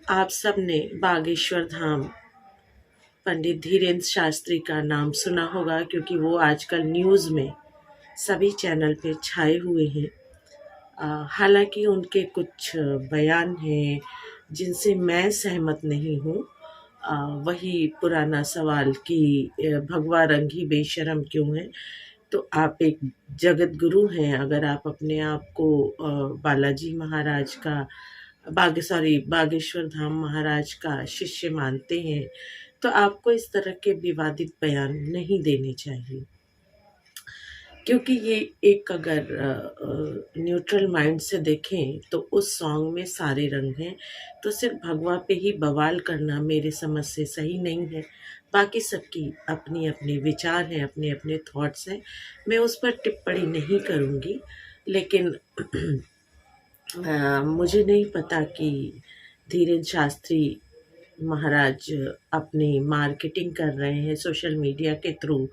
आप सब ने बागेश्वर धाम पंडित धीरेन्द्र शास्त्री का नाम सुना होगा, क्योंकि वो आजकल न्यूज़ में सभी चैनल पे छाए हुए हैं। हालांकि उनके कुछ बयान हैं जिनसे मैं सहमत नहीं हूँ। वही पुराना सवाल कि भगवा रंग ही बेशर्म क्यों है। तो आप एक जगत गुरु हैं, अगर आप अपने आप को बालाजी महाराज का बागेश्वर धाम महाराज का शिष्य मानते हैं, तो आपको इस तरह के विवादित बयान नहीं देने चाहिए। क्योंकि ये एक अगर न्यूट्रल माइंड से देखें तो उस सॉन्ग में सारे रंग हैं, तो सिर्फ भगवा पे ही बवाल करना मेरे समझ से सही नहीं है। बाकी सबकी अपनी अपने विचार हैं, अपने अपने थॉट्स हैं, मैं उस पर टिप्पणी नहीं करूँगी। लेकिन मुझे नहीं पता कि धीरेन्द्र शास्त्री महाराज अपनी मार्केटिंग कर रहे हैं सोशल मीडिया के थ्रू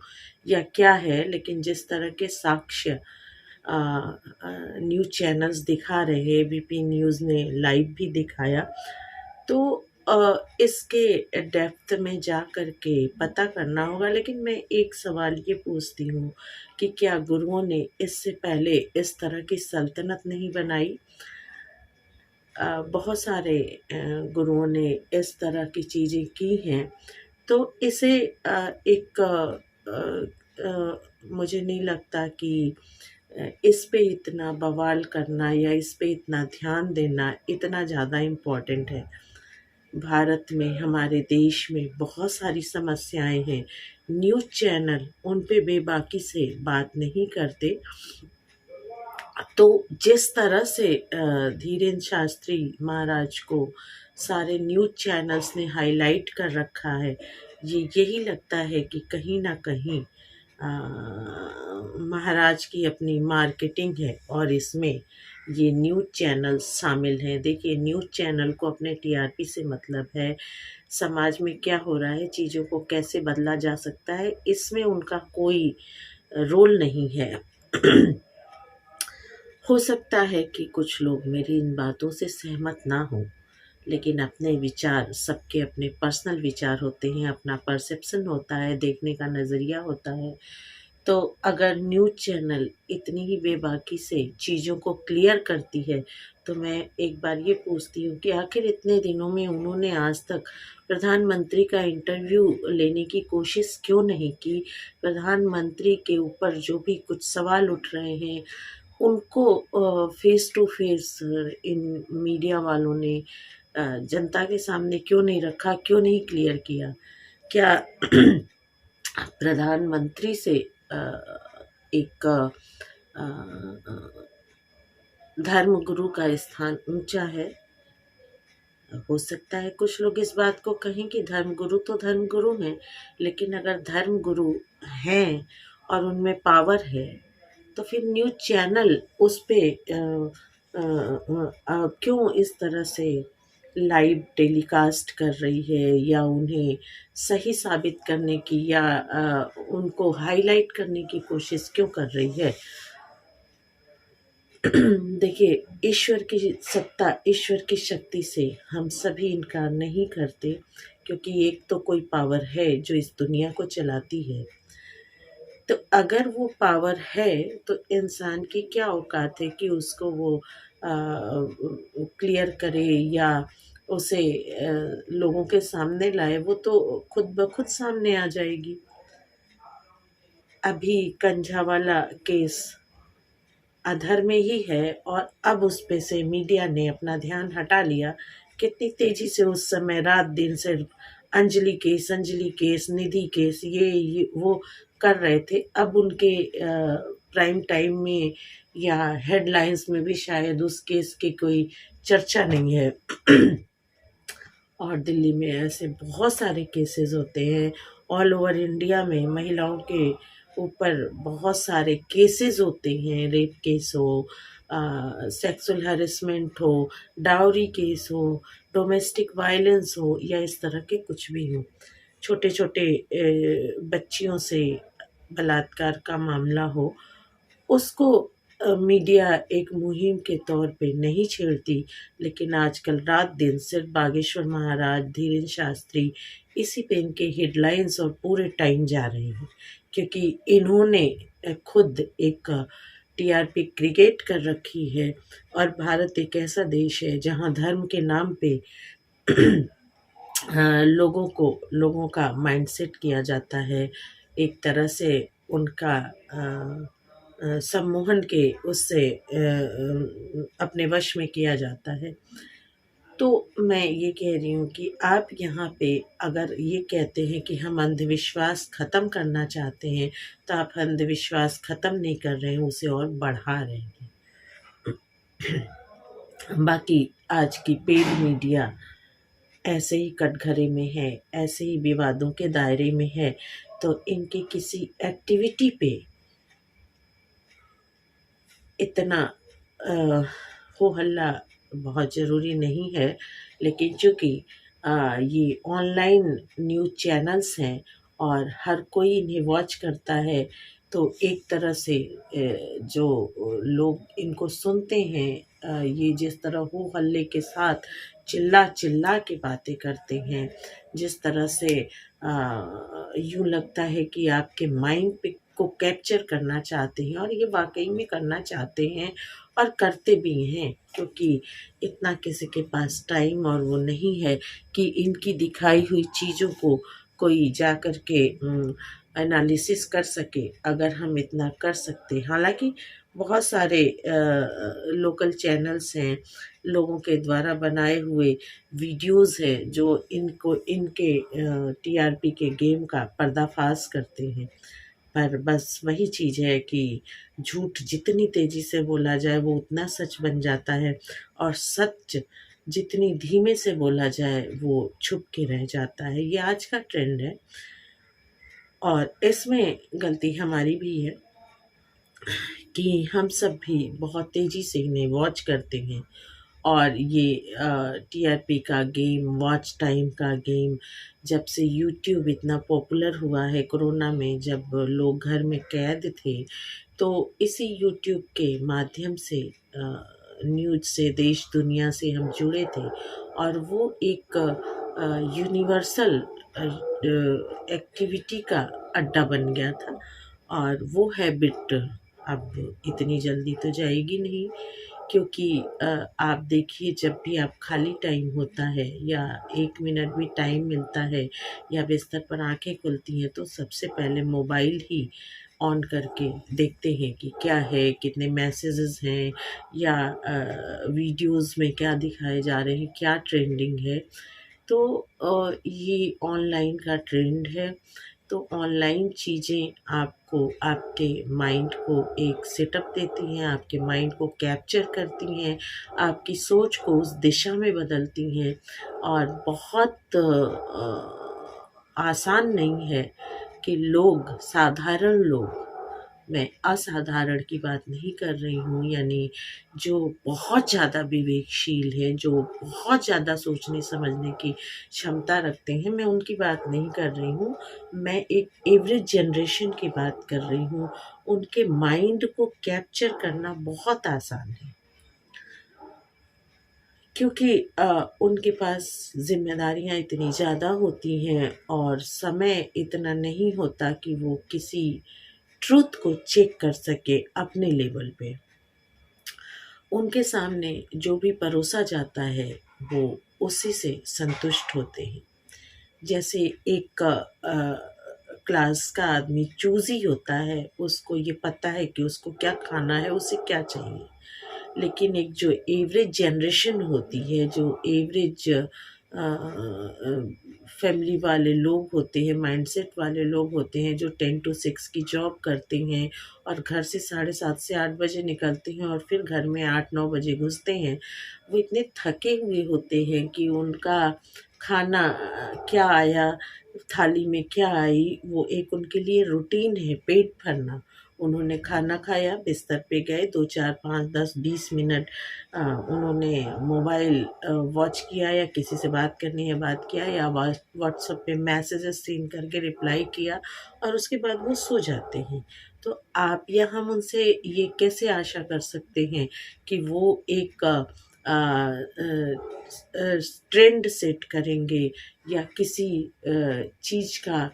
या क्या है, लेकिन जिस तरह के साक्ष्य न्यूज़ चैनल्स दिखा रहे हैं, एबीपी न्यूज़ ने लाइव भी दिखाया, तो इसके डेप्थ में जा कर के पता करना होगा। लेकिन मैं एक सवाल ये पूछती हूँ कि क्या गुरुओं ने इससे पहले इस तरह की सल्तनत नहीं बनाई? बहुत सारे गुरुओं ने इस तरह की चीज़ें की हैं, तो इसे एक मुझे नहीं लगता कि इस पे इतना बवाल करना या इस पे इतना ध्यान देना इतना ज़्यादा इम्पोर्टेंट है। भारत में, हमारे देश में बहुत सारी समस्याएं हैं, न्यूज़ चैनल उन पे बेबाकी से बात नहीं करते। तो जिस तरह से धीरेन्द्र शास्त्री महाराज को सारे न्यूज़ चैनल्स ने हाईलाइट कर रखा है, यही लगता है कि कहीं ना कहीं महाराज की अपनी मार्केटिंग है और इसमें ये न्यूज़ चैनल शामिल हैं। देखिए, न्यूज़ चैनल को अपने टीआरपी से मतलब है, समाज में क्या हो रहा है, चीज़ों को कैसे बदला जा सकता है, इसमें उनका कोई रोल नहीं है। हो सकता है कि कुछ लोग मेरी इन बातों से सहमत ना हों, लेकिन अपने विचार, सबके अपने पर्सनल विचार होते हैं, अपना परसेप्शन होता है, देखने का नज़रिया होता है। तो अगर न्यूज़ चैनल इतनी ही बेबाकी से चीज़ों को क्लियर करती है, तो मैं एक बार ये पूछती हूँ कि आखिर इतने दिनों में उन्होंने आज तक प्रधानमंत्री का इंटरव्यू लेने की कोशिश क्यों नहीं की? प्रधानमंत्री के ऊपर जो भी कुछ सवाल उठ रहे हैं, उनको फेस टू फेस इन मीडिया वालों ने जनता के सामने क्यों नहीं रखा, क्यों नहीं क्लियर किया? क्या प्रधानमंत्री से एक धर्मगुरु का स्थान ऊंचा है? हो सकता है कुछ लोग इस बात को कहें कि धर्मगुरु तो धर्मगुरु हैं, लेकिन अगर धर्मगुरु हैं और उनमें पावर है, तो फिर न्यूज़ चैनल उस पे क्यों इस तरह से लाइव टेलीकास्ट कर रही है, या उन्हें सही साबित करने की या उनको हाईलाइट करने की कोशिश क्यों कर रही है? देखिए, ईश्वर की सत्ता, ईश्वर की शक्ति से हम सभी इनकार नहीं करते, क्योंकि एक तो कोई पावर है जो इस दुनिया को चलाती है। तो अगर वो पावर है, तो इंसान की क्या औकात है कि उसको वो क्लियर करे या उसे लोगों के सामने लाए? वो तो खुद ब खुद सामने आ जाएगी। अभी कंझावाला केस अधर में ही है और अब उस पे से मीडिया ने अपना ध्यान हटा लिया। कितनी तेजी से उस समय रात दिन सिर्फ अंजलि केस, निधि केस, ये वो कर रहे थे। अब उनके प्राइम टाइम में या हेडलाइंस में भी शायद उस केस की कोई चर्चा नहीं है। और दिल्ली में ऐसे बहुत सारे केसेस होते हैं, ऑल ओवर इंडिया में महिलाओं के ऊपर बहुत सारे केसेस होते हैं, रेप केस हो, सेक्सुअल हैरेसमेंट हो, डाउरी केस हो, डोमेस्टिक वायलेंस हो, या इस तरह के कुछ भी हो, छोटे छोटे बच्चियों से बलात्कार का मामला हो, उसको मीडिया एक मुहिम के तौर पे नहीं छेड़ती, लेकिन आजकल रात दिन सिर्फ बागेश्वर महाराज, धीरेन्द्र शास्त्री, इसी पे इनके हेडलाइंस और पूरे टाइम जा रहे हैं, क्योंकि इन्होंने खुद एक टीआरपी क्रिएट कर रखी है। और भारत एक ऐसा देश है जहाँ धर्म के नाम पे लोगों का माइंडसेट किया जाता है, एक तरह से उनका सम्मोहन के उससे अपने वश में किया जाता है। तो मैं ये कह रही हूँ कि आप यहाँ पे अगर ये कहते हैं कि हम अंधविश्वास ख़त्म करना चाहते हैं, तो आप अंधविश्वास ख़त्म नहीं कर रहे हैं, उसे और बढ़ा रहे हैं। बाकी आज की पेड मीडिया ऐसे ही कटघरे में है, ऐसे ही विवादों के दायरे में है, तो इनकी किसी एक्टिविटी पे इतना हो हल्ला बहुत ज़रूरी नहीं है। लेकिन चूँकि ये ऑनलाइन न्यूज़ चैनल्स हैं और हर कोई इन्हें वॉच करता है, तो एक तरह से जो लोग इनको सुनते हैं, ये जिस तरह हो हल्ले के साथ चिल्ला चिल्ला के बातें करते हैं, जिस तरह से यूँ लगता है कि आपके माइंड पे को कैप्चर करना चाहते हैं, और ये वाकई में करना चाहते हैं और करते भी हैं, क्योंकि इतना किसी के पास टाइम और वो नहीं है कि इनकी दिखाई हुई चीज़ों को कोई जा कर के एनालिसिस कर सके। अगर हम इतना कर सकते, हालांकि बहुत सारे लोकल चैनल्स हैं, लोगों के द्वारा बनाए हुए वीडियोस हैं जो इनको इनके टीआरपी के गेम का पर्दाफाश करते हैं। पर बस वही चीज़ है कि झूठ जितनी तेज़ी से बोला जाए वो उतना सच बन जाता है, और सच जितनी धीमे से बोला जाए वो छुप के रह जाता है। ये आज का ट्रेंड है, और इसमें गलती हमारी भी है कि हम सब भी बहुत तेज़ी से इन्हें वॉच करते हैं। और ये टीआरपी का गेम, वॉच टाइम का गेम, जब से यूट्यूब इतना पॉपुलर हुआ है, कोरोना में जब लोग घर में कैद थे, तो इसी यूट्यूब के माध्यम से न्यूज़ से, देश दुनिया से हम जुड़े थे, और वो एक यूनिवर्सल एक्टिविटी का अड्डा बन गया था। और वो हैबिट अब इतनी जल्दी तो जाएगी नहीं, क्योंकि आप देखिए, जब भी आप खाली टाइम होता है या 1 मिनट भी टाइम मिलता है या बिस्तर पर आंखें खुलती हैं, तो सबसे पहले मोबाइल ही ऑन करके देखते हैं कि क्या है, कितने मैसेजेस हैं, या वीडियोस में क्या दिखाए जा रहे हैं, क्या ट्रेंडिंग है। तो ये ऑनलाइन का ट्रेंड है। तो ऑनलाइन चीज़ें आपको, आपके माइंड को एक सेटअप देती हैं, आपके माइंड को कैप्चर करती हैं, आपकी सोच को उस दिशा में बदलती हैं, और बहुत आसान नहीं है कि लोग, साधारण लोग, मैं असाधारण की बात नहीं कर रही हूँ, यानी जो बहुत ज़्यादा विवेकशील है, जो बहुत ज़्यादा सोचने समझने की क्षमता रखते हैं, मैं उनकी बात नहीं कर रही हूँ। मैं एक एवरेज जनरेशन की बात कर रही हूँ। उनके माइंड को कैप्चर करना बहुत आसान है, क्योंकि उनके पास ज़िम्मेदारियाँ इतनी ज़्यादा होती हैं और समय इतना नहीं होता कि वो किसी ट्रुथ को चेक कर सके अपने लेवल पे। उनके सामने जो भी परोसा जाता है वो उसी से संतुष्ट होते हैं। जैसे एक क्लास का आदमी चूज़ी होता है, उसको ये पता है कि उसको क्या खाना है, उसे क्या चाहिए। लेकिन एक जो एवरेज जनरेशन होती है, जो एवरेज फैमिली वाले लोग होते हैं, माइंडसेट वाले लोग होते हैं, जो 10 to 6 की जॉब करते हैं और घर से 7:30 से 8 बजे निकलते हैं और फिर घर में 8-9 बजे घुसते हैं, वो इतने थके हुए होते हैं कि उनका खाना क्या आया, थाली में क्या आई, वो एक उनके लिए रूटीन है, पेट भरना। उन्होंने खाना खाया, बिस्तर पे गए, 2, 4, 5, 10, 20 मिनट उन्होंने मोबाइल वॉच किया, या किसी से बात करनी है बात किया, या व्हाट्सएप पे मैसेजेस सीन करके रिप्लाई किया, और उसके बाद वो सो जाते हैं। तो आप या हम उनसे ये कैसे आशा कर सकते हैं कि वो एक ट्रेंड सेट करेंगे या किसी चीज़ का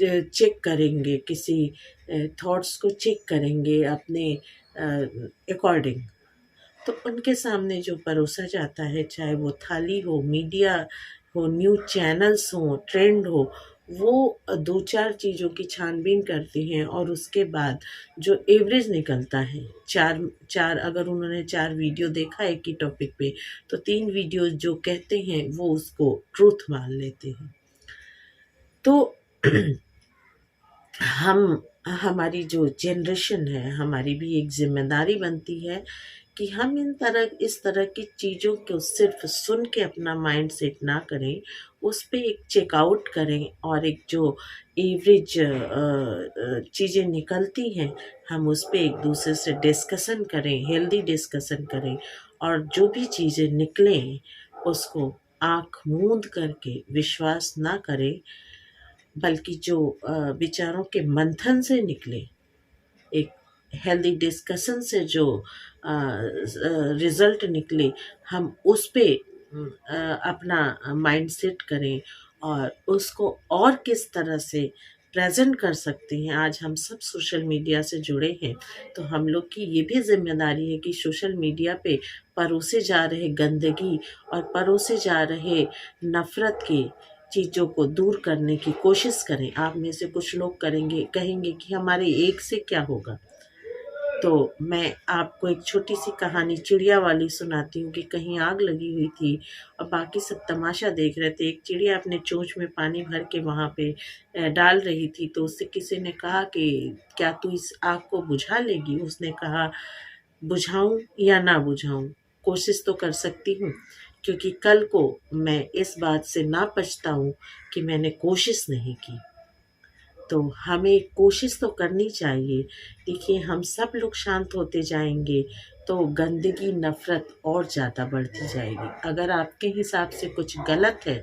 चेक करेंगे, किसी थॉट्स को चेक करेंगे अपने अकॉर्डिंग। तो उनके सामने जो परोसा जाता है, चाहे वो थाली हो, मीडिया हो, न्यूज़ चैनल्स हो, ट्रेंड हो, वो 2-4 चीज़ों की छानबीन करते हैं और उसके बाद जो एवरेज निकलता है, 4 अगर उन्होंने 4 वीडियो देखा एक ही टॉपिक पे, तो 3 वीडियो जो कहते हैं वो उसको ट्रूथ मान लेते हैं। तो हमारी जो जनरेशन है, हमारी भी एक ज़िम्मेदारी बनती है कि हम इस तरह की चीज़ों को सिर्फ सुन के अपना माइंड सेट ना करें, उस पे एक चेकआउट करें और एक जो एवरेज चीज़ें निकलती हैं, हम उस पे एक दूसरे से डिस्कशन करें, हेल्दी डिस्कशन करें और जो भी चीज़ें निकलें, उसको आँख मूंद करके विश्वास ना करें, बल्कि जो विचारों के मंथन से निकले, एक हेल्दी डिस्कशन से जो रिजल्ट निकले, हम उस पे अपना माइंड सेट करें और उसको और किस तरह से प्रेजेंट कर सकते हैं। आज हम सब सोशल मीडिया से जुड़े हैं, तो हम लोग की ये भी जिम्मेदारी है कि सोशल मीडिया पे परोसे जा रहे गंदगी और परोसे जा रहे नफ़रत की चीज़ों को दूर करने की कोशिश करें। आप में से कुछ लोग कहेंगे कि हमारे एक से क्या होगा। तो मैं आपको एक छोटी-सी कहानी चिड़िया वाली सुनाती हूँ कि कहीं आग लगी हुई थी और बाकी सब तमाशा देख रहे थे। एक चिड़िया अपने चोंच में पानी भर के वहाँ पे डाल रही थी, तो उससे किसी ने कहा कि क्या तू इस आग को बुझा लेगी? उसने कहा, बुझाऊँ या ना बुझाऊँ, कोशिश तो कर सकती हूँ, क्योंकि कल को मैं इस बात से ना पछताऊँ कि मैंने कोशिश नहीं की। तो हमें कोशिश तो करनी चाहिए। देखिए, हम सब लोग शांत होते जाएँगे तो गंदगी, नफ़रत और ज़्यादा बढ़ती जाएगी। अगर आपके हिसाब से कुछ गलत है,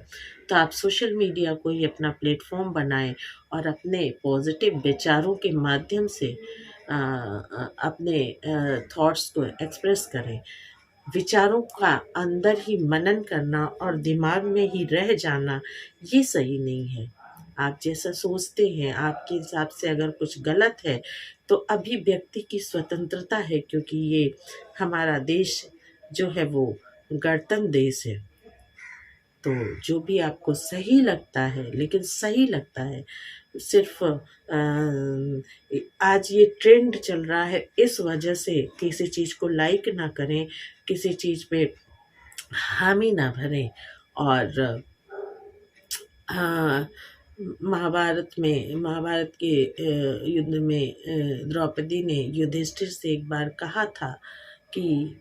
तो आप सोशल मीडिया को ही अपना प्लेटफ़ॉर्म बनाएँ और अपने पॉज़िटिव विचारों के माध्यम से अपने थॉट्स को एक्सप्रेस करें। विचारों का अंदर ही मनन करना और दिमाग में ही रह जाना, ये सही नहीं है। आप जैसा सोचते हैं, आपके हिसाब से अगर कुछ गलत है, तो अभिव्यक्ति की स्वतंत्रता है, क्योंकि ये हमारा देश जो है वो गणतंत्र देश है। तो जो भी आपको सही लगता है, लेकिन सही लगता है, सिर्फ़ आज ये ट्रेंड चल रहा है, इस वजह से किसी चीज़ को लाइक ना करें, किसी चीज़ पे हामी ना भरें। और हाँ, महाभारत के युद्ध में द्रौपदी ने युधिष्ठिर से एक बार कहा था कि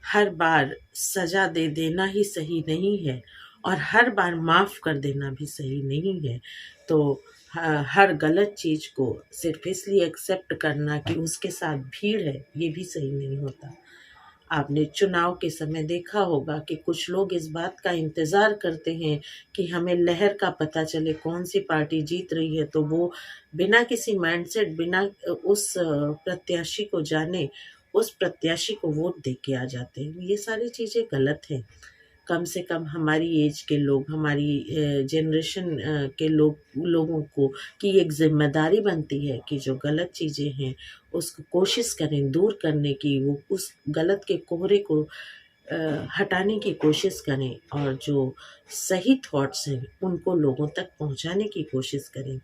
हर बार सज़ा दे देना ही सही नहीं है और हर बार माफ़ कर देना भी सही नहीं है। तो हर गलत चीज़ को सिर्फ़ इसलिए एक्सेप्ट करना कि उसके साथ भीड़ है, ये भी सही नहीं होता। आपने चुनाव के समय देखा होगा कि कुछ लोग इस बात का इंतज़ार करते हैं कि हमें लहर का पता चले, कौन-सी पार्टी जीत रही है, तो वो बिना किसी माइंडसेट, बिना उस प्रत्याशी को जाने, उस प्रत्याशी को वोट दे के आ जाते हैं। ये सारी चीज़ें गलत हैं। कम से कम हमारी एज के लोग, हमारी जनरेशन के लोगों को की एक ज़िम्मेदारी बनती है कि जो गलत चीज़ें हैं, उसको कोशिश करें दूर करने की, वो उस गलत के कोहरे को हटाने की कोशिश करें और जो सही थॉट्स हैं, उनको लोगों तक पहुँचाने की कोशिश करें।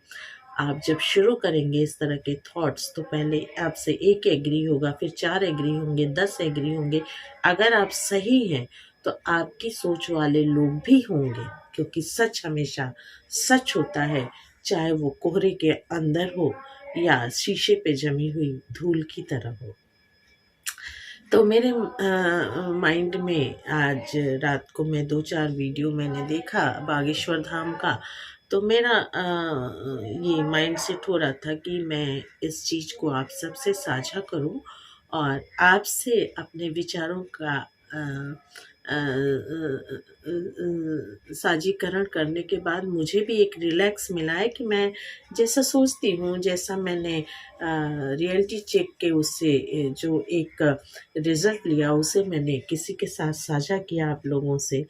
आप जब शुरू करेंगे इस तरह के थॉट्स, तो पहले आपसे 1 एग्री होगा, फिर 4 एग्री होंगे, 10 एग्री होंगे। अगर आप सही हैं, तो आपकी सोच वाले लोग भी होंगे, क्योंकि सच हमेशा सच होता है, चाहे वो कोहरे के अंदर हो या शीशे पे जमी हुई धूल की तरह हो। तो मेरे माइंड में आज रात को मैं 2-4 वीडियो मैंने देखा बागेश्वर धाम का, तो मेरा ये माइंड सेट हो रहा था कि मैं इस चीज़ को आप सबसे साझा करूं और आपसे अपने विचारों का साझीकरण करने के बाद मुझे भी एक रिलैक्स मिला है कि मैं जैसा सोचती हूँ, जैसा मैंने रियलिटी चेक के उससे जो एक रिज़ल्ट लिया, उसे मैंने किसी के साथ साझा किया आप लोगों से।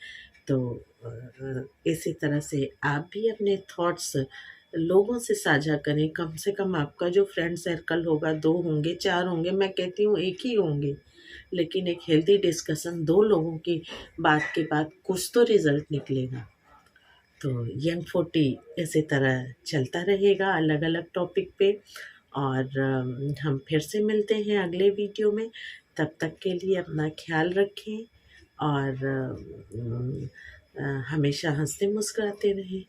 तो इसी तरह से आप भी अपने थॉट्स लोगों से साझा करें। कम से कम आपका जो फ्रेंड सर्कल होगा, 2 होंगे, 4 होंगे, मैं कहती हूँ 1 ही होंगे, लेकिन एक हेल्दी डिस्कशन 2 लोगों की बात के बाद कुछ तो रिज़ल्ट निकलेगा। तो यंग 40 इसी तरह चलता रहेगा अलग-अलग टॉपिक पे, और हम फिर से मिलते हैं अगले वीडियो में। तब तक के लिए अपना ख़्याल रखें और हमेशा हँसते मुस्कुराते रहें।